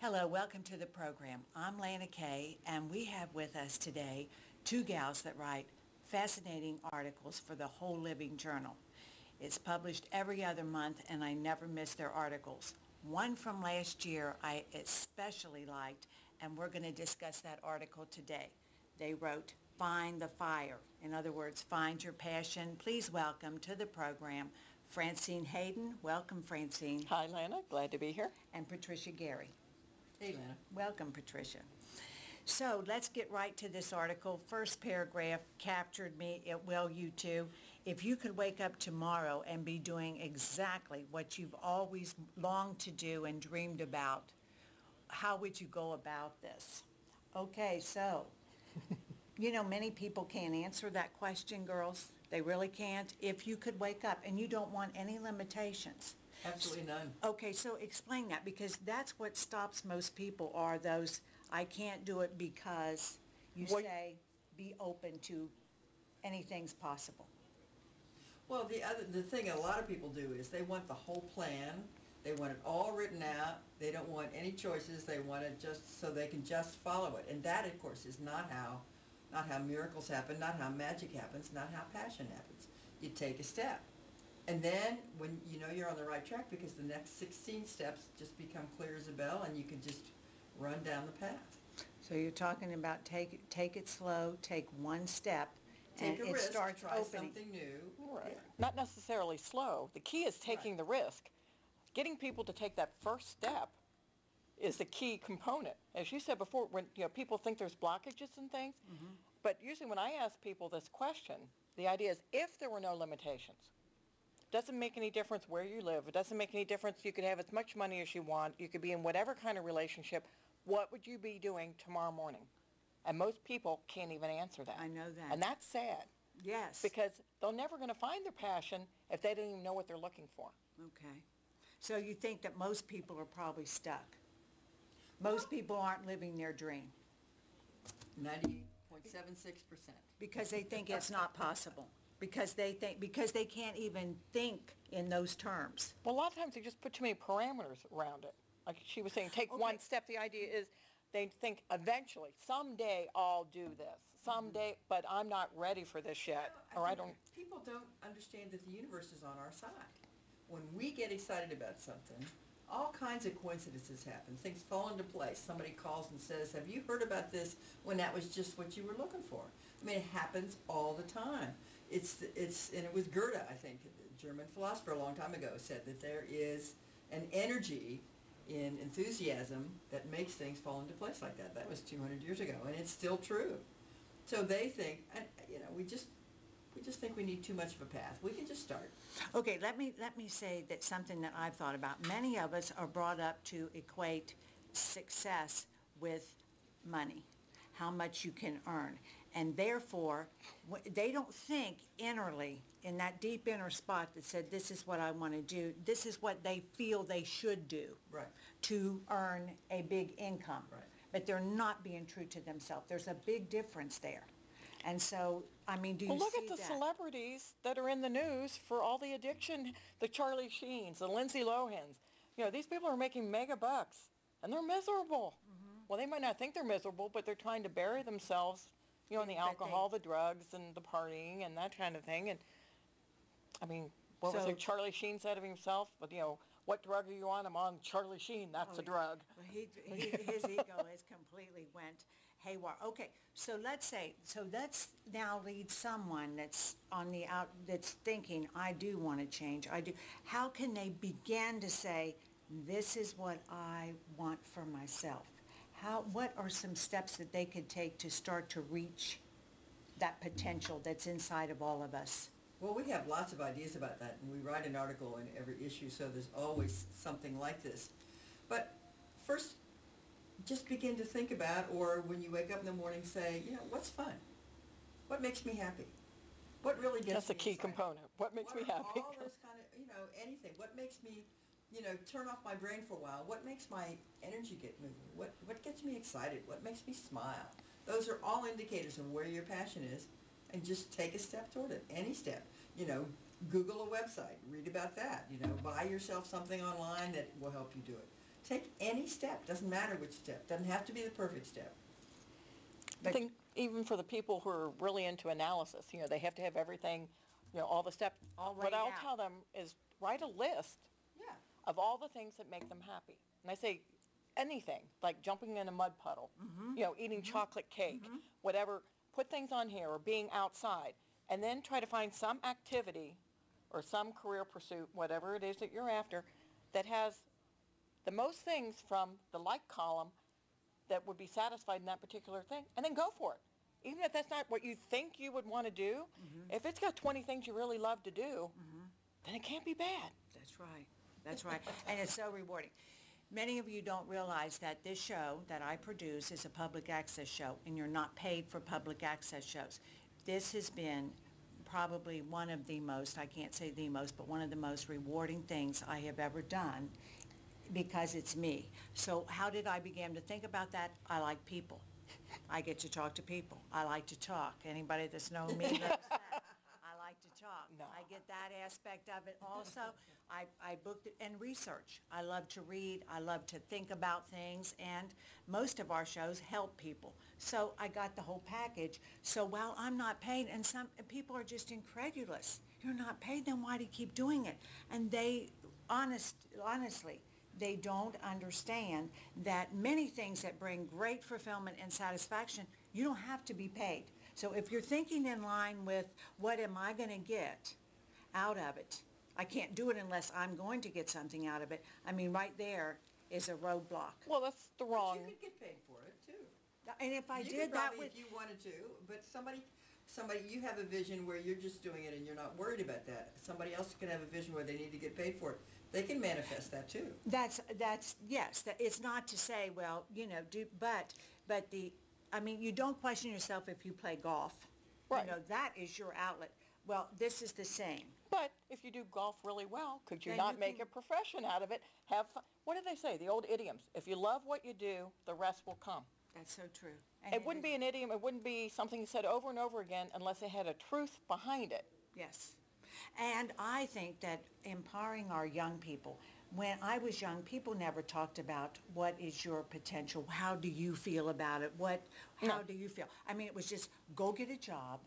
Hello, welcome to the program. I'm Lana Kay, and we have with us today two gals that write fascinating articles for the Whole Living Journal. It's published every other month, and I never miss their articles. One from last year I especially liked, and we're going to discuss that article today. They wrote, Find the Fire. In other words, find your passion. Please welcome to the program Francine Haydon. Welcome, Francine. Hi, Lana. Glad to be here. And Patricia Garry. Hey, Lana. Welcome, Patricia. So let's get right to this article. First paragraph captured me. It will you too. If you could wake up tomorrow and be doing exactly what you've always longed to do and dreamed about, how would you go about this? Okay, so, many people can't answer that question, girls. They really can't. If you could wake up and you don't want any limitations. Absolutely none. Okay, so explain that, because that's what stops most people are those, I can't do it because you say be open to anything's possible. Well, the thing a lot of people do is they want the whole plan. They want it all written out. They don't want any choices. They want it just so they can just follow it. And that, of course, is not how miracles happen, not how magic happens, not how passion happens. You take a step. And then when you know you're on the right track, because the next 16 steps just become clear as a bell and you can just run down the path. So you're talking about take it slow, take one step, take and a it risk, starts try opening. something new. Right. Yeah. Not necessarily slow. The key is taking the risk. Getting people to take that first step is the key component. As you said before, when people think there's blockages and things, but usually when I ask people this question, the idea is if there were no limitations. Doesn't make any difference where you live. It doesn't make any difference. You could have as much money as you want. You could be in whatever kind of relationship. What would you be doing tomorrow morning? And most people can't even answer that. I know that. And that's sad. Yes. Because they're never going to find their passion if they don't even know what they're looking for. Okay. So you think that most people are probably stuck. Most people aren't living their dream. 98.76%. Because they think it's not possible. Because they can't even think in those terms. Well, a lot of times they just put too many parameters around it. Like she was saying, take one step. The idea is they think eventually, someday I'll do this. Someday, but I'm not ready for this yet. Or I don't. People don't understand that the universe is on our side. When we get excited about something, all kinds of coincidences happen. Things fall into place. Somebody calls and says, have you heard about this, when that was just what you were looking for? I mean, it happens all the time. And it was Goethe, I think, a German philosopher a long time ago, said that there is an energy in enthusiasm that makes things fall into place like that. That was 200 years ago, and it's still true. So they think, and we just think we need too much of a path. We can just start. Okay, let me say that something that I've thought about. Many of us are brought up to equate success with money, how much you can earn. And therefore, they don't think innerly in that deep inner spot that said, this is what I want to do. This is what they feel they should do to earn a big income. Right. But they're not being true to themselves. There's a big difference there. And so, I mean, do you see that? Well, look at the celebrities that are in the news for all the addiction, the Charlie Sheens, the Lindsay Lohans. These people are making mega bucks, and they're miserable. Well, they might not think they're miserable, but they're trying to bury themselves, in the alcohol, the drugs, and the partying, and that kind of thing. And, I mean, what was it Charlie Sheen said of himself? But, what drug are you on? I'm on Charlie Sheen. That's a drug. Well, his ego has completely went haywire. Okay, so let's now lead someone that's on the that's thinking, I do want to change. I do. How can they begin to say, this is what I want for myself? What are some steps that they could take to start to reach that potential that's inside of all of us? Well, we have lots of ideas about that, and we write an article in every issue, so there's always something like this. But first, just begin to think about, or when you wake up in the morning, say, what's fun? What makes me happy? What really gets me That's a key excited? Component. What makes me happy? All those kind of, anything. What makes me, turn off my brain for a while? What makes my energy get moving? What gets me excited? What makes me smile? Those are all indicators of where your passion is, and just take a step toward it, any step. Google a website, read about that. Buy yourself something online that will help you do it. Take any step. Doesn't matter which step. Doesn't have to be the perfect step. I think even for the people who are really into analysis, they have to have everything, all the steps. All What laid I'll out. tell them is write a list Yeah. of all the things that make them happy. And I say anything, like jumping in a mud puddle, eating chocolate cake, whatever. Put things on here, or being outside, and then try to find some activity or some career pursuit, whatever it is that you're after, that has the most things from the like column that would be satisfied in that particular thing, and then go for it. Even if that's not what you think you would want to do, if it's got 20 things you really love to do, then it can't be bad. That's right. That's right. And it's so rewarding. Many of you don't realize that this show that I produce is a public access show, and you're not paid for public access shows. This has been probably one of the most, I can't say the most, but one of the most rewarding things I have ever done, because it's me. So how did I begin to think about that? I like people. I get to talk to people. I like to talk. Anybody that's known me knows that. I like to talk. No. I get that aspect of it also. I booked it and research. I love to read. I love to think about things, and most of our shows help people. So I got the whole package. So while I'm not paid, and some people are just incredulous, you're not paid, then why do you keep doing it? And they, honestly, they don't understand that many things that bring great fulfillment and satisfaction, you don't have to be paid. So if you're thinking in line with what am I going to get out of it, I can't do it unless I'm going to get something out of it. I mean, right there is a roadblock. Well, that's the wrong. But you could get paid for it too. And if I You did could that probably, with, if you wanted to, but somebody, you have a vision where you're just doing it and you're not worried about that. Somebody else could have a vision where they need to get paid for it. They can manifest that too. that's yes. It's not to say, well, but you don't question yourself if you play golf. Right. That is your outlet. Well, this is the same. But if you do golf really well, could you Then not you make can- a profession out of it? Have fun. What do they say? The old idioms. If you love what you do, the rest will come. That's so true. And It wouldn't be an idiom. It wouldn't be something said over and over again unless it had a truth behind it. Yes. And I think that empowering our young people, when I was young, people never talked about what is your potential, how do you feel about it, how do you feel? I mean, it was just go get a job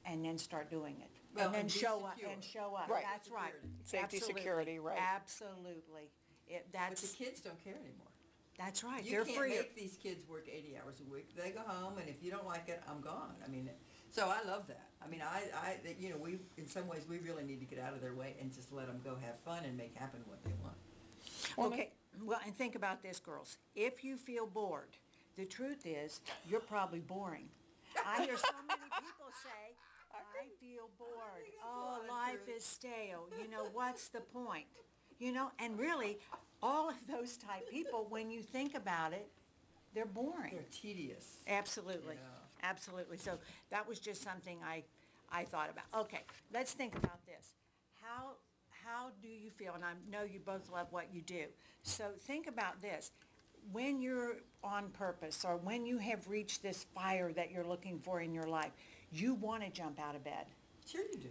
and then start doing it. Well, and then and be show up secure. and show up. Right. That's right. Safety, Absolutely. security, right. Absolutely. But That's the kids don't care anymore. that's right. You They're can't free. make these kids work 80 hours a week. They go home, and if you don't like it, I'm gone. I mean, so I love that. I mean, we in some ways we really need to get out of their way and just let them go have fun and make happen what they want. Okay, well, and think about this, girls. If you feel bored, the truth is, you're probably boring. I hear so many people say, I feel bored. think that's a Oh, lot of life truth. is stale. What's the point? And really, all of those type people, when you think about it, they're boring. They're tedious. Absolutely, Yeah. absolutely. So that was just something I thought about. Okay, let's think about this. How do you feel? And I know you both love what you do. So think about this. When you're on purpose, or when you have reached this fire that you're looking for in your life, you want to jump out of bed. Sure you do.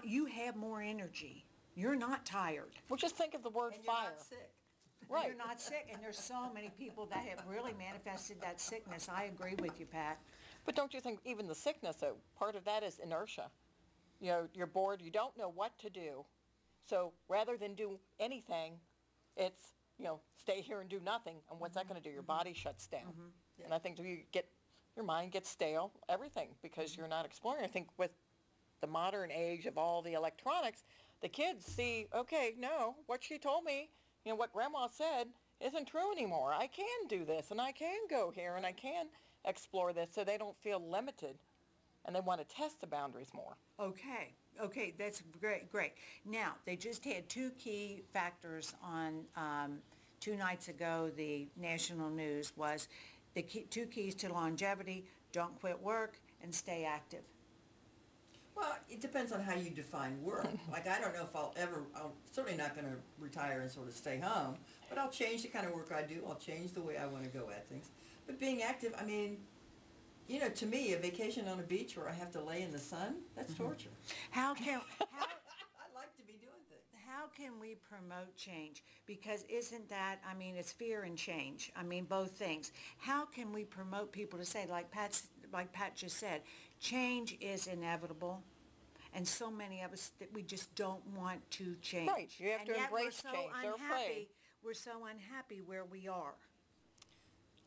You have more energy. You're not tired. Well, just think of the word And you're fire. not sick. Right. You're not sick, and there's so many people that have really manifested that sickness. I agree with you, Pat. But don't you think even the sickness, part of that is inertia? You're bored, you don't know what to do. So rather than do anything, it's, stay here and do nothing. And what's that going to do? Your body shuts down. Yeah. And I think your mind gets stale, everything, because you're not exploring. I think with the modern age of all the electronics, the kids see, okay, no, what she told me, what grandma said isn't true anymore. I can do this, and I can go here, and I can explore this, so they don't feel limited, and they want to test the boundaries more. Okay, that's great. Now, they just had two key factors on 2 nights ago. The national news was the two keys to longevity: don't quit work and stay active. Well, it depends on how you define work. Like, I don't know if I'm certainly not going to retire and sort of stay home, but I'll change the kind of work I do. I'll change the way I want to go at things. But being active, I mean, to me, a vacation on a beach where I have to lay in the sun, that's torture. How can I like to be doing things. how can we promote change? Because isn't that, I mean, it's fear and change. I mean, both things. How can we promote people to say, like Pat just said, change is inevitable, and so many of us that we just don't want to change. Right, you have and to yet embrace we're so change. They're afraid. We're so unhappy where we are.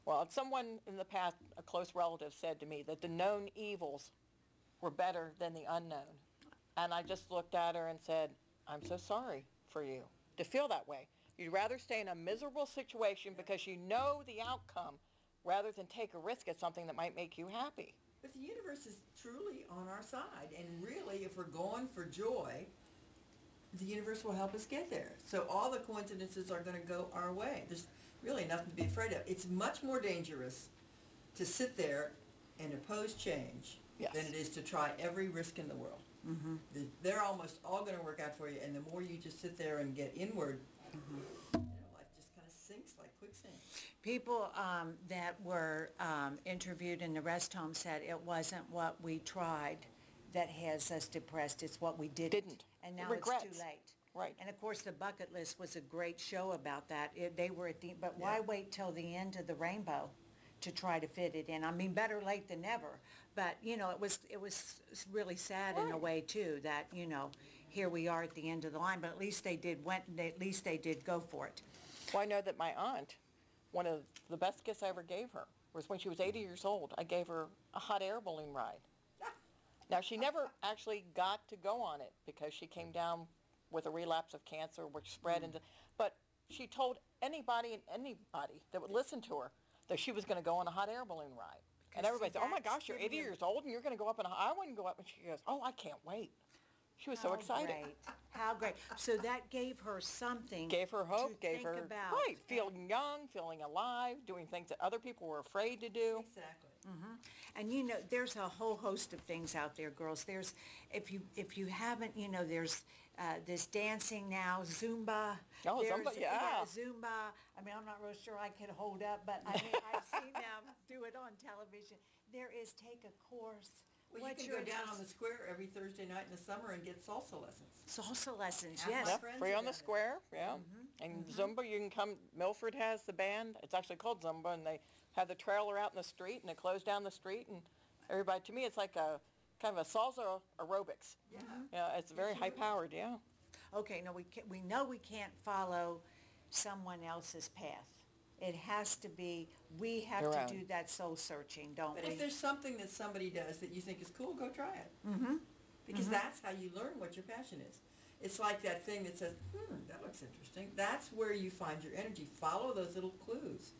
Well, someone in the past, a close relative, said to me that the known evils were better than the unknown. And I just looked at her and said, I'm so sorry for you to feel that way. You'd rather stay in a miserable situation because you know the outcome rather than take a risk at something that might make you happy. But the universe is truly on our side. And really, if we're going for joy, the universe will help us get there. So all the coincidences are going to go our way. There's really nothing to be afraid of. It's much more dangerous to sit there and oppose change than it is to try every risk in the world. Mm-hmm. They're almost all going to work out for you, and the more you just sit there and get inward, life just kind of sinks like quicksand. People that were interviewed in the rest home said it wasn't what we tried that has us depressed, it's what we didn't. And now Regrets. It's too late. Right. And of course the bucket list was a great show about that. They were at the, but why wait till the end of the rainbow to try to fit it in? I mean, better late than never. But, it was really sad in a way too that, here we are at the end of the line, but at least they did go for it. Well, I know that my aunt, one of the best gifts I ever gave her was when she was 80 years old. I gave her a hot air balloon ride. Now, she never actually got to go on it because she came down with a relapse of cancer, which spread into, but she told anybody that would listen to her that she was going to go on a hot air balloon ride. And everybody said, oh my gosh, you're 80 years old and you're going to go up, and I wouldn't go up. And she goes, oh, I can't wait. She was so excited. How great. So that gave her something. Gave her hope, to think about. Right, feeling young, feeling alive, doing things that other people were afraid to do. Exactly. Mm-hmm. And there's a whole host of things out there, girls. There's, if you haven't, there's this dancing now, Zumba. Oh, Zumba, yeah. Zumba. I mean, I'm not real sure I can hold up, but I mean, I've seen them do it on television. There is take a course. Well, you can go down on the square every Thursday night in the summer and get salsa lessons. Salsa lessons, Have yes. my Yep, friends free on the about it. square, yeah. And Zumba, you can come, Milford has the band, it's actually called Zumba, and they have the trailer out in the street, and it closes down the street, and everybody, to me, it's like a kind of a salsa aerobics. Yeah. Yeah, it's very high-powered, yeah. Okay, no, we know we can't follow someone else's path. It has to be, we have Your to own. do that soul searching, don't But we? if there's something that somebody does that you think is cool, go try it. Mm-hmm. Because that's how you learn what your passion is. It's like that thing that says, that looks interesting. That's where you find your energy. Follow those little clues.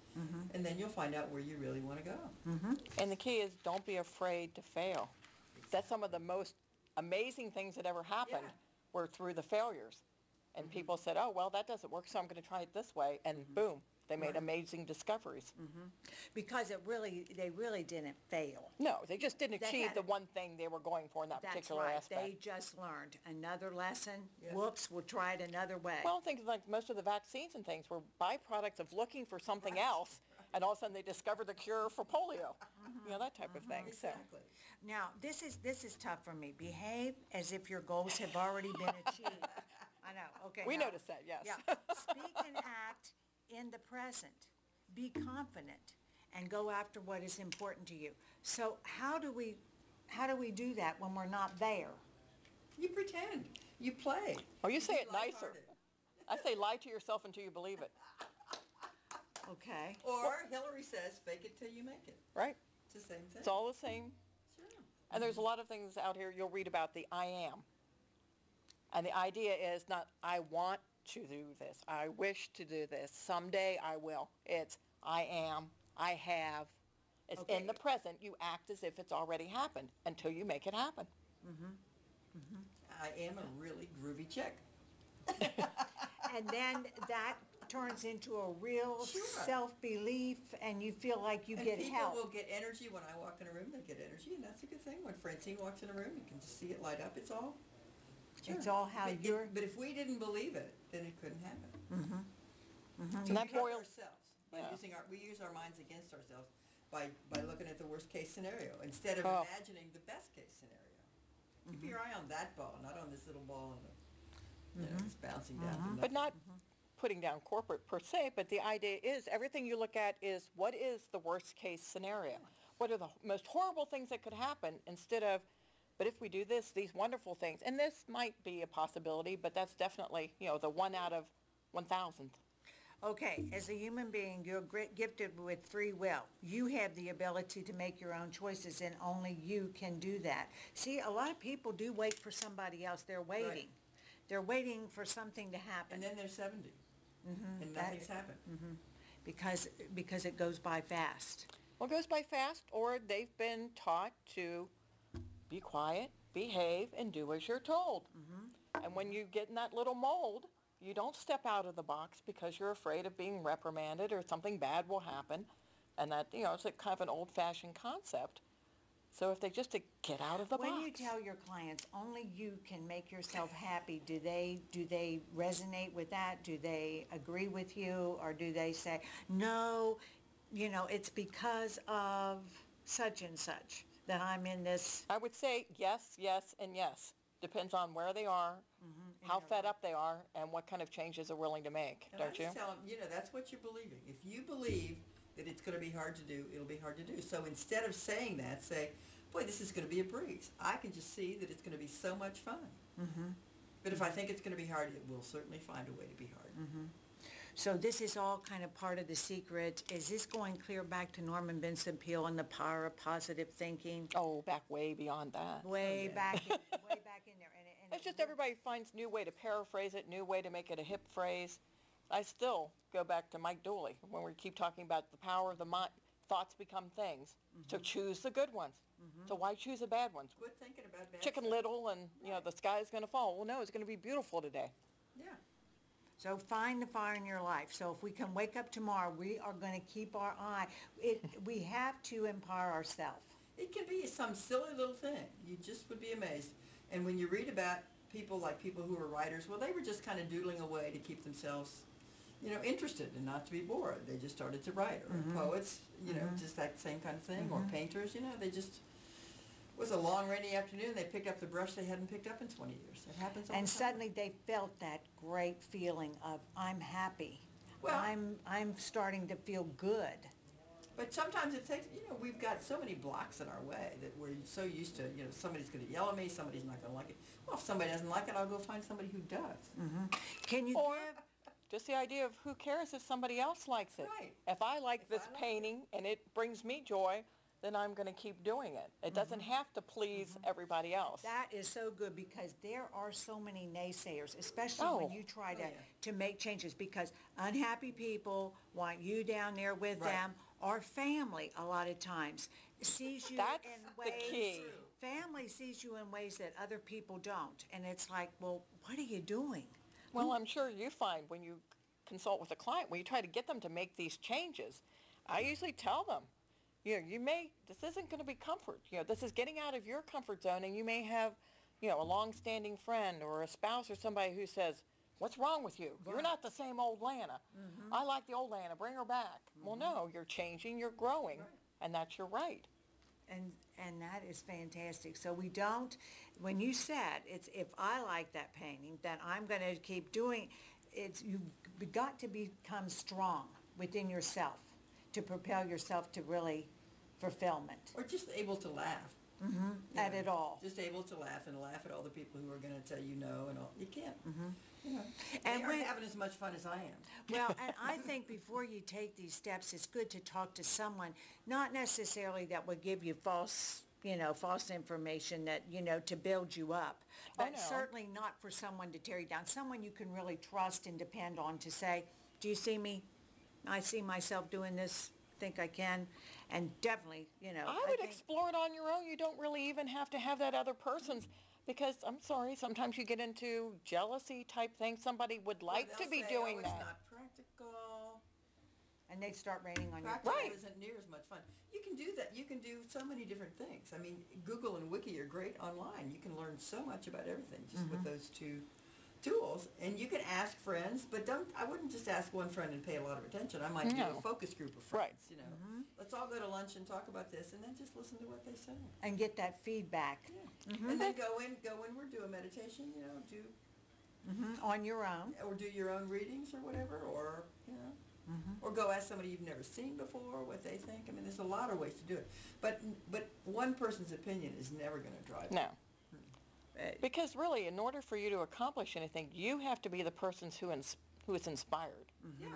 And then you'll find out where you really want to go. And the key is don't be afraid to fail. That's some of the most amazing things that ever happened were through the failures. And people said, oh, well, that doesn't work, so I'm going to try it this way. And boom, they made amazing discoveries. Because they really didn't fail. No, they just didn't They achieve had- the one thing they were going for in that That's particular right. aspect. They just learned another lesson. Yeah. Whoops, we'll try it another way. Well, I think like most of the vaccines and things were byproducts of looking for something else, and all of a sudden they discovered the cure for polio. That type of thing. Exactly. Now, this is tough for me. Behave as if your goals have already been achieved. I know, okay. We now- noticed that, yes. Yeah. Speak and act in the present. Be confident and go after what is important to you. So how do we do that when we're not there? You pretend. You play. Or you say Be it nicer. lighthearted. I say lie to yourself until you believe it, Okay. Or Hillary says, fake it till you make it. right? It's the same thing. It's all the same. Sure. And there's a lot of things out here you'll read about the I am. And the idea is not I want to do this, I wish to do this, someday I will. It's I am, I have. It's in the present. You act as if it's already happened until you make it happen. I am a really groovy chick. And then that turns into a real Sure. self-belief and you feel like you And get people help. will get energy when I walk in a room. They get energy, and that's a good thing. When Francine walks in a room, you can just see it light up. It's all. It's all how But you're... But if we didn't believe it, then it couldn't happen. So And we that help boils, ourselves by yeah. we use our minds against ourselves by looking at the worst case scenario instead of imagining the best case scenario. Keep your eye on that ball, not on this little ball You know, it's bouncing down to nothing. But not putting down corporate per se, but the idea is everything you look at is what is the worst case scenario? What are the most horrible things that could happen instead of, but if we do this, these wonderful things, and this might be a possibility, but that's definitely, you know, the 1 out of 1,000. Okay, as a human being, you're gifted with free will. You have the ability to make your own choices, and only you can do that. See, a lot of people do wait for somebody else. They're waiting. Right. They're waiting for something to happen. And then they're 70. And nothing's happened. Because it goes by fast. Well, it goes by fast, or they've been taught to be quiet, behave, and do as you're told. And when you get in that little mold, you don't step out of the box because you're afraid of being reprimanded or something bad will happen. And that, you know, it's a kind of an old-fashioned concept. So if they just get out of the box. When you tell your clients only you can make yourself happy, do they resonate with that? Do they agree with you, or do they say, no, you know, it's because of such and such that I'm in this? I would say yes, yes, and yes. Depends on where they are, how fed up they are, and what kind of changes they're willing to make, And don't you? I just tell them, you know, that's what you're believing. If you believe that it's going to be hard to do, it'll be hard to do. So instead of saying that, say, boy, this is going to be a breeze. I can just see that it's going to be so much fun. But if I think it's going to be hard, it will certainly find a way to be hard. So this is all kind of part of the secret. Is this going clear back to Norman Vincent Peale and the power of positive thinking? Oh, back way beyond that. Way yeah. back in there. And It's just everybody finds new way to paraphrase it, new way to make it a hip phrase. I still go back to Mike Dooley when we keep talking about the power of the mind. Thoughts become things. So choose the good ones. So why choose the bad ones? Quit thinking about bad Chicken stuff. Little and, you know, the sky is going to fall. Well, no, it's going to be beautiful today. Yeah. So find the fire in your life. So if we can wake up tomorrow, we are going to keep our eye. We have to empower ourselves. It can be some silly little thing. You just would be amazed. And when you read about people like people who are writers, well, they were just kind of doodling away to keep themselves, you know, interested and not to be bored. They just started to write. Or poets, you know, just that same kind of thing. Or painters, you know, they just, it was a long rainy afternoon. They picked up the brush they hadn't picked up in 20 years. It happens all And the time. suddenly they felt that great feeling of, I'm happy. Well- I'm starting to feel good. But sometimes it takes, you know, we've got so many blocks in our way that we're so used to, you know, somebody's going to yell at me, somebody's not going to like it. Well, if somebody doesn't like it, I'll go find somebody who does. Can you Or give? just the idea of who cares if somebody else likes it. Right. If I like If this I like painting and it brings me joy, then I'm going to keep doing it. It doesn't have to please everybody else. That is so good, because there are so many naysayers, especially when Oh. you try Oh, yeah. to make changes, because unhappy people want you down there with Right. them, or family a lot of times sees you That's in the ways. key. Family sees you in ways that other people don't, and it's like, well, what are you doing? Well, I'm sure you find when you consult with a client, when you try to get them to make these changes, I usually tell them, you know, this isn't going to be comfort. You know, this is getting out of your comfort zone, and you may have, you know, a long-standing friend or a spouse or somebody who says, what's wrong with you? You're not the same old Lana. I like the old Lana. Bring her back. Well, no, you're changing. You're growing. Right. And that's your right. And that is fantastic. So we don't, when you said, it's if I like that painting, then I'm going to keep doing, you've got to become strong within yourself to propel yourself to really fulfillment Or just able to laugh. at know, it all. Just able to laugh and laugh at all the people who are going to tell you no and all. You can't. You know, And they when- aren't having as much fun as I am. Well, and I think before you take these steps, it's good to talk to someone, not necessarily that would give you false information that, to build you up, but no. certainly not for someone to tear you down. Someone you can really trust and depend on to say, do you see me? I see myself doing this, think I can, and definitely, I would think- explore it on your own. You don't really even have to have that other person's, because I'm sorry, sometimes you get into jealousy type things. Somebody would like Well, to they'll be say, doing oh, that. It's not practical. and they start raining on you. Practical Right. isn't near as much fun. You can do that. You can do so many different things. I mean, Google and Wiki are great online. You can learn so much about everything just with those two tools. And you can ask friends, but I wouldn't just ask one friend and pay a lot of attention. I might do No. a focus group of Right. friends, Let's all go to lunch and talk about this, and then just listen to what they say. And get that feedback. Yeah. And then go in, we're doing meditation, do On your own. or do your own readings or whatever, or, or go ask somebody you've never seen before what they think. I mean, there's a lot of ways to do it. But one person's opinion is never going to drive it. No. Because really, in order for you to accomplish anything, you have to be the person who is inspired. Yeah.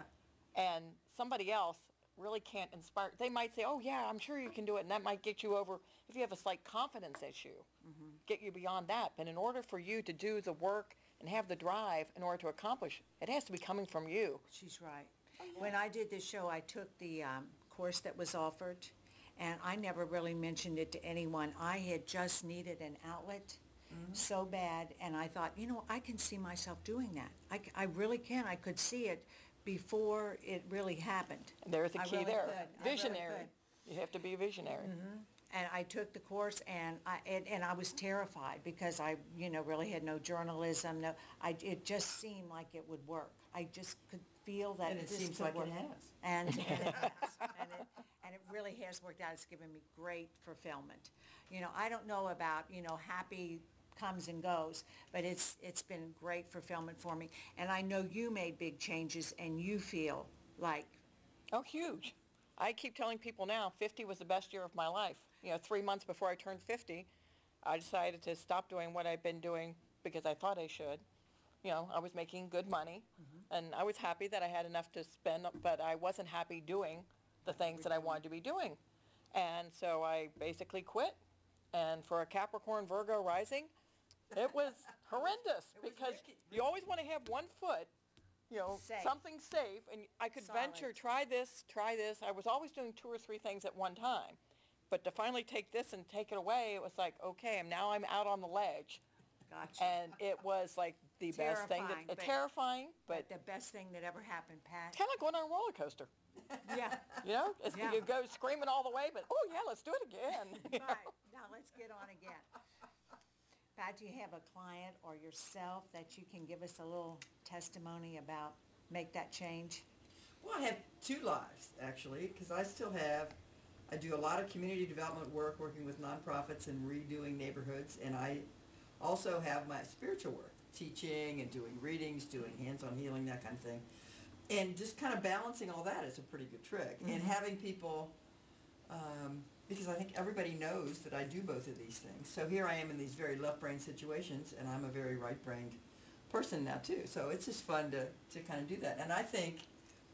And somebody else really can't inspire. They might say, oh, yeah, I'm sure you can do it, and that might get you over, if you have a slight confidence issue, get you beyond that. But in order for you to do the work and have the drive in order to accomplish, it has to be coming from you. She's right. When I did this show, I took the course that was offered, and I never really mentioned it to anyone. I had just needed an outlet so bad, and I thought, I can see myself doing that. I really can. I could see it before it really happened. There's the I key really there. could. I really Visionary. could. You have to be a visionary. And I took the course, and I was terrified because I, really had no journalism. It just seemed like it would work. I just could feel that And it this seems could like work. it has. And it has. And it really has worked out. It's given me great fulfillment. I don't know about, happy comes and goes, but it's been great fulfillment for me. And I know you made big changes, and you feel like... Oh, huge. I keep telling people now, 50 was the best year of my life. 3 months before I turned 50, I decided to stop doing what I've been doing because I thought I should. I was making good money, and I was happy that I had enough to spend, but I wasn't happy doing the things that I wanted to be doing. And so I basically quit. And for a Capricorn Virgo rising, it was horrendous because you always want to have one foot, Safe. something safe, and I could Solid. venture, try this. I was always doing 2 or 3 things at one time. But to finally take this and take it away, it was like, okay, now I'm out on the ledge. Gotcha. And it was like the best thing, Terrifying, but the best thing that ever happened, Pat. kind of like going on a roller coaster. Yeah. Yeah. You go screaming all the way, but oh yeah, let's do it again. Right. Now let's get on again. Pat, do you have a client or yourself that you can give us a little testimony about, make that change? Well, I have 2 lives, actually, because I do a lot of community development work, working with nonprofits and redoing neighborhoods, and I also have my spiritual work, teaching and doing readings, doing hands-on healing, that kind of thing. And just kind of balancing all that is a pretty good trick. And having people, because I think everybody knows that I do both of these things. So here I am in these very left-brain situations, and I'm a very right-brained person now, too. So it's just fun to kind of do that. And I think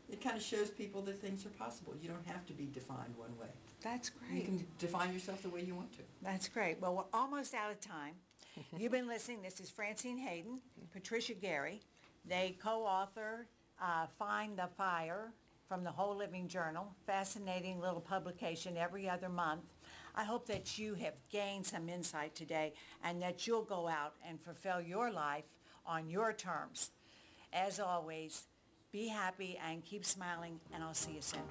it kind of shows people that things are possible. You don't have to be defined one way. That's great. You can define yourself the way you want to. That's great. Well, we're almost out of time. You've been listening. This is Francine Haydon, Patricia Garry. They co-author Find the Fire from the Whole Living Journal, fascinating little publication every other month. I hope that you have gained some insight today and that you'll go out and fulfill your life on your terms. As always, be happy and keep smiling, and I'll see you soon.